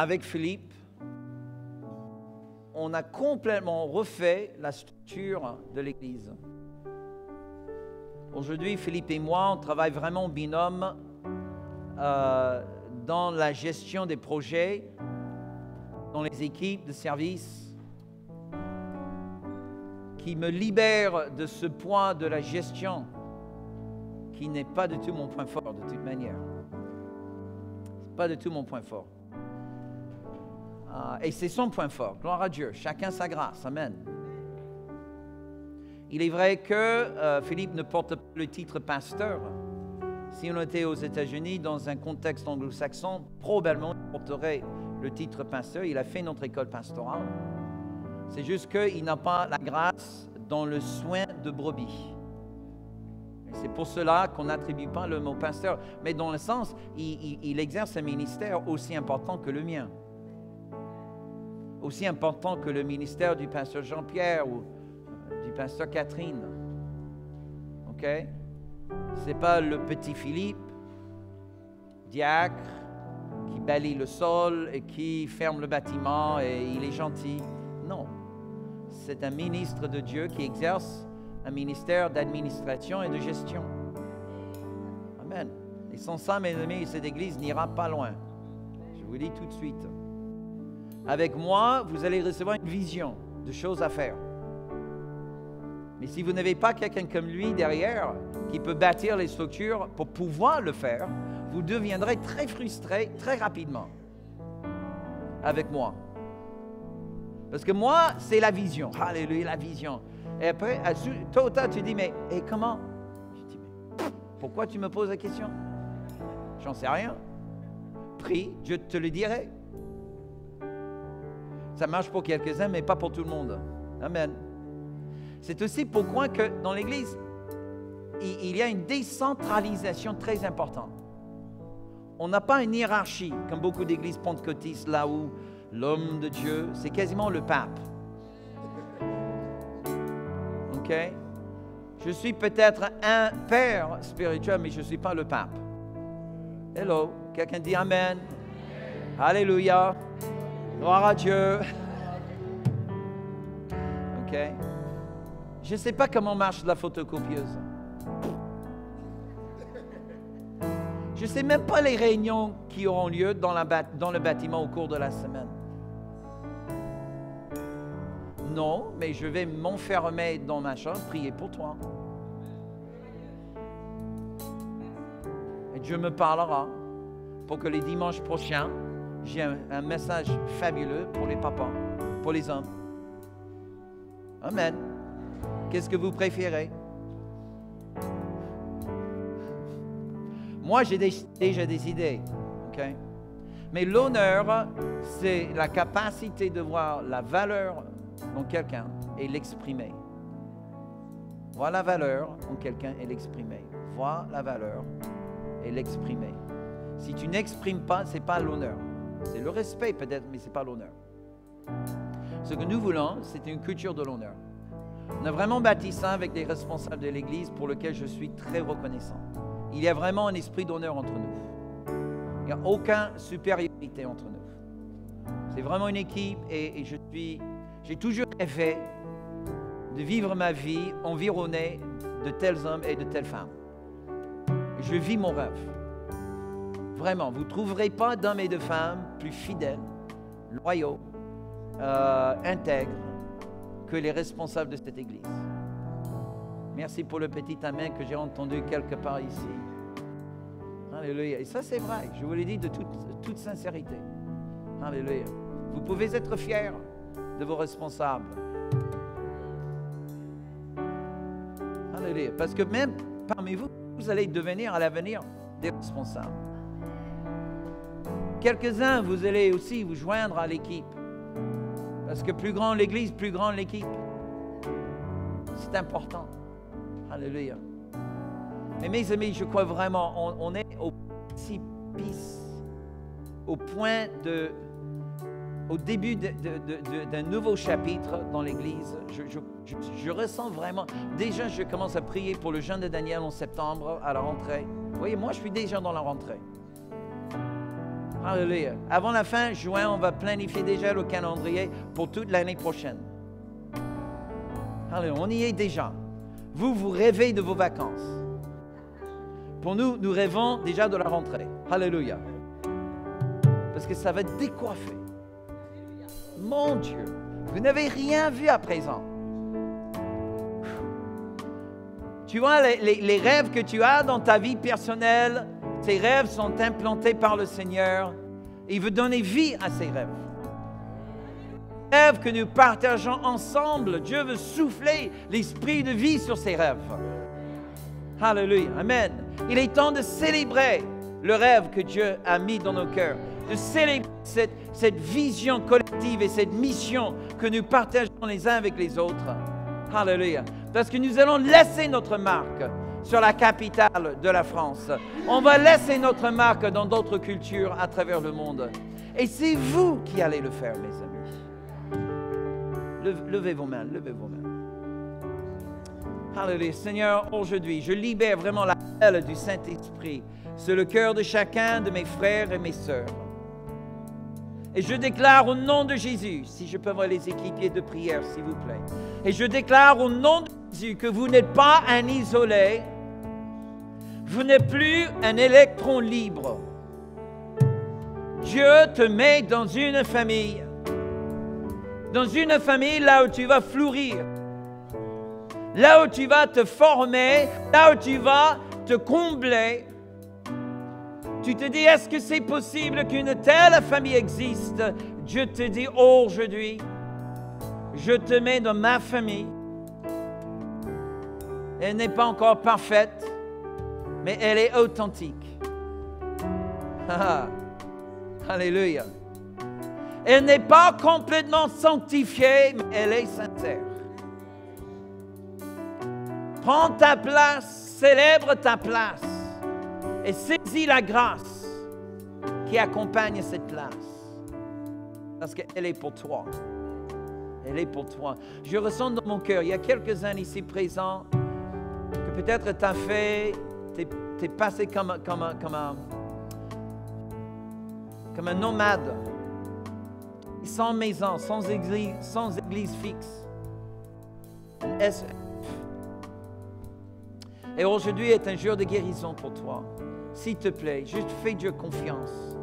avec Philippe, on a complètement refait la structure de l'Église. Aujourd'hui, Philippe et moi, on travaille vraiment en binôme dans la gestion des projets, dans les équipes de service, qui me libère de ce poids de la gestion qui n'est pas du tout mon point fort de toute manière. Pas du tout mon point fort. Et c'est son point fort. Gloire à Dieu. Chacun sa grâce. Amen. Il est vrai que Philippe ne porte pas le titre pasteur. Si on était aux États-Unis dans un contexte anglo-saxon, probablement il porterait le titre pasteur. Il a fait notre école pastorale. C'est juste qu'il n'a pas la grâce dans le soin de brebis. Et c'est pour cela qu'on n'attribue pas le mot pasteur. Mais dans le sens, il exerce un ministère aussi important que le mien. Aussi important que le ministère du pasteur Jean-Pierre ou du pasteur Catherine. OK? C'est pas le petit Philippe, diacre, qui balaye le sol et qui ferme le bâtiment et il est gentil. Non. C'est un ministre de Dieu qui exerce un ministère d'administration et de gestion. Amen. Et sans ça, mes amis, cette église n'ira pas loin. Je vous le dis tout de suite. Avec moi, vous allez recevoir une vision de choses à faire. Mais si vous n'avez pas quelqu'un comme lui derrière, qui peut bâtir les structures pour pouvoir le faire, vous deviendrez très frustré très rapidement avec moi. Parce que moi, c'est la vision. Alléluia, la vision. Et après, tôt ou tard, tu dis, mais et comment? Je dis, mais pourquoi tu me poses la question? J'en sais rien. Prie, je te le dirai. Ça marche pour quelques-uns, mais pas pour tout le monde. Amen. C'est aussi pourquoi que dans l'Église, il y a une décentralisation très importante. On n'a pas une hiérarchie, comme beaucoup d'églises pentecôtistes, là où l'homme de Dieu, c'est quasiment le pape. OK? Je suis peut-être un père spirituel, mais je ne suis pas le pape. Hello? Quelqu'un dit Amen? Alléluia! Gloire à Dieu! OK? Je ne sais pas comment marche la photocopieuse. Je ne sais même pas les réunions qui auront lieu dans le bâtiment au cours de la semaine. Non, mais je vais m'enfermer dans ma chambre, prier pour toi. Et Dieu me parlera pour que les dimanches prochains, j'ai un message fabuleux pour les papas, pour les hommes. Amen. Qu'est-ce que vous préférez? Moi, j'ai déjà décidé. Okay? Mais l'honneur, c'est la capacité de voir la valeur en quelqu'un et l'exprimer. Voir la valeur en quelqu'un et l'exprimer. Voir la valeur et l'exprimer. Si tu n'exprimes pas, ce n'est pas l'honneur. C'est le respect peut-être, mais ce n'est pas l'honneur. Ce que nous voulons, c'est une culture de l'honneur. On a vraiment bâti ça avec des responsables de l'Église pour lesquels je suis très reconnaissant. Il y a vraiment un esprit d'honneur entre nous. Il n'y a aucune supériorité entre nous. C'est vraiment une équipe et j'ai toujours rêvé de vivre ma vie environnée de tels hommes et de telles femmes. Je vis mon rêve. Vraiment, vous ne trouverez pas d'hommes et de femmes plus fidèles, loyaux, intègres que les responsables de cette Église. Merci pour le petit amen que j'ai entendu quelque part ici. Alléluia. Et ça, c'est vrai. Je vous l'ai dit de toute sincérité. Alléluia. Vous pouvez être fiers de vos responsables. Alléluia. Parce que même parmi vous, vous allez devenir à l'avenir des responsables. Quelques-uns, vous allez aussi vous joindre à l'équipe. Parce que plus grand l'Église, plus grande l'équipe. C'est important. Alléluia. Mais mes amis, je crois vraiment, on est au précipice, au point au début d'un nouveau chapitre dans l'Église. Je ressens vraiment, déjà je commence à prier pour le jeûne de Daniel en septembre à la rentrée. Vous voyez, moi je suis déjà dans la rentrée. Alléluia. Avant la fin juin, on va planifier déjà le calendrier pour toute l'année prochaine. Alléluia. On y est déjà. Vous rêvez de vos vacances. Pour nous, nous rêvons déjà de la rentrée. Alléluia. Parce que ça va décoiffer. Mon Dieu, vous n'avez rien vu à présent. Tu vois, les rêves que tu as dans ta vie personnelle, ces rêves sont implantés par le Seigneur. Et il veut donner vie à ces rêves. Les rêves que nous partageons ensemble, Dieu veut souffler l'esprit de vie sur ces rêves. Alléluia. Amen. Il est temps de célébrer le rêve que Dieu a mis dans nos cœurs. De célébrer cette vision collective et cette mission que nous partageons les uns avec les autres. Alléluia. Parce que nous allons laisser notre marque sur la capitale de la France. On va laisser notre marque dans d'autres cultures à travers le monde. Et c'est vous qui allez le faire, mes amis. Levez vos mains, levez vos mains. Alléluia. Seigneur, aujourd'hui, je libère vraiment la parole du Saint-Esprit sur le cœur de chacun de mes frères et mes sœurs. Et je déclare au nom de Jésus, si je peux voir les équipiers de prière, s'il vous plaît. Et je déclare au nom de Jésus que vous n'êtes pas un isolé, vous n'êtes plus un électron libre. Dieu te met dans une famille là où tu vas fleurir, là où tu vas te former, là où tu vas te combler. Tu te dis, est-ce que c'est possible qu'une telle famille existe? Dieu te dit, aujourd'hui, je te mets dans ma famille. Elle n'est pas encore parfaite, mais elle est authentique. Alléluia. Elle n'est pas complètement sanctifiée, mais elle est sincère. Prends ta place, célèbre ta place et saisis la grâce qui accompagne cette place. Parce qu'elle est pour toi. Elle est pour toi. Je ressens dans mon cœur, il y a quelques-uns ici présents, que peut-être tu as fait, tu es passé comme un nomade, sans maison, sans église fixe. SF. Et aujourd'hui est un jour de guérison pour toi. S'il te plaît, juste fais Dieu confiance.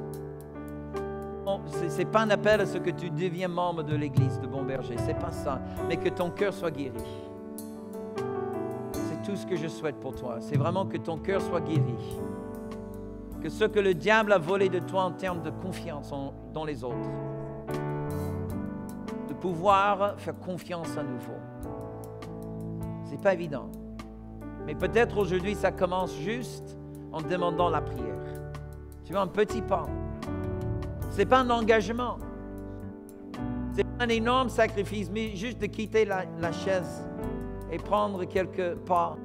Ce n'est pas un appel à ce que tu deviens membre de l'église de Bon Berger, ce n'est pas ça, mais que ton cœur soit guéri. C'est tout ce que je souhaite pour toi. C'est vraiment que ton cœur soit guéri. Que ce que le diable a volé de toi en termes de confiance dans les autres, de pouvoir faire confiance à nouveau. C'est pas évident. Mais peut-être aujourd'hui, ça commence juste en demandant la prière. Tu vois, un petit pas. Ce n'est pas un engagement. Ce n'est pas un énorme sacrifice, mais juste de quitter la chaise et prendre quelques pas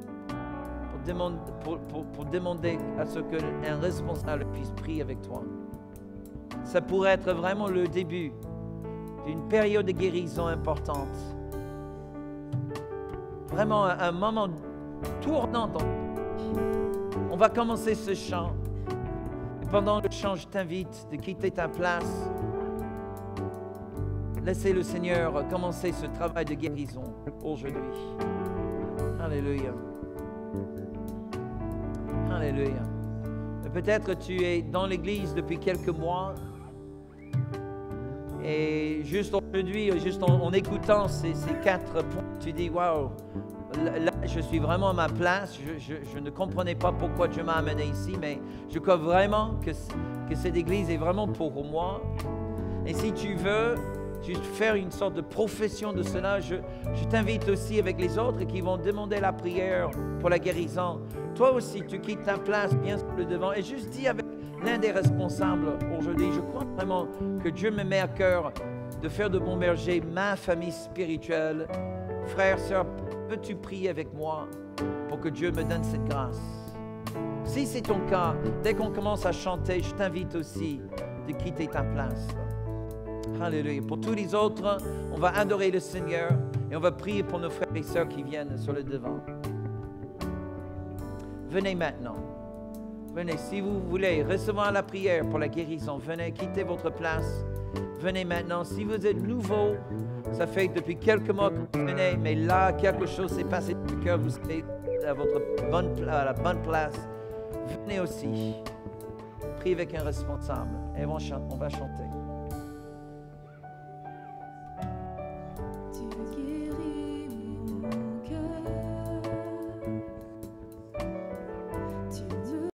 pour demander à ce qu'un responsable puisse prier avec toi. Ça pourrait être vraiment le début d'une période de guérison importante. Vraiment un moment tournant. On va commencer ce chant. Et pendant le chant, je t'invite de quitter ta place. Laissez le Seigneur commencer ce travail de guérison aujourd'hui. Alléluia. Alléluia. Peut-être tu es dans l'église depuis quelques mois et juste aujourd'hui, juste en écoutant ces 4 points, tu dis, waouh, là je suis vraiment à ma place, je ne comprenais pas pourquoi Dieu m'a amené ici, mais je crois vraiment que cette église est vraiment pour moi. Et si tu veux juste faire une sorte de profession de cela, je t'invite aussi avec les autres qui vont demander la prière pour la guérison. Toi aussi, tu quittes ta place bien sur le devant et juste dis avec l'un des responsables aujourd'hui, je crois vraiment que Dieu me met à cœur de faire de Bon Berger ma famille spirituelle. Frère, sœur, peux-tu prier avec moi pour que Dieu me donne cette grâce? Si c'est ton cas, dès qu'on commence à chanter, je t'invite aussi de quitter ta place. Alléluia. Pour tous les autres, on va adorer le Seigneur et on va prier pour nos frères et sœurs qui viennent sur le devant. Venez maintenant. Venez, si vous voulez recevoir la prière pour la guérison, venez, quittez votre place. Venez maintenant. Si vous êtes nouveau, ça fait depuis quelques mois que vous venez, mais là, quelque chose s'est passé dans le cœur, vous êtes à la bonne place. Venez aussi. Priez avec un responsable et on va chanter. Tu veux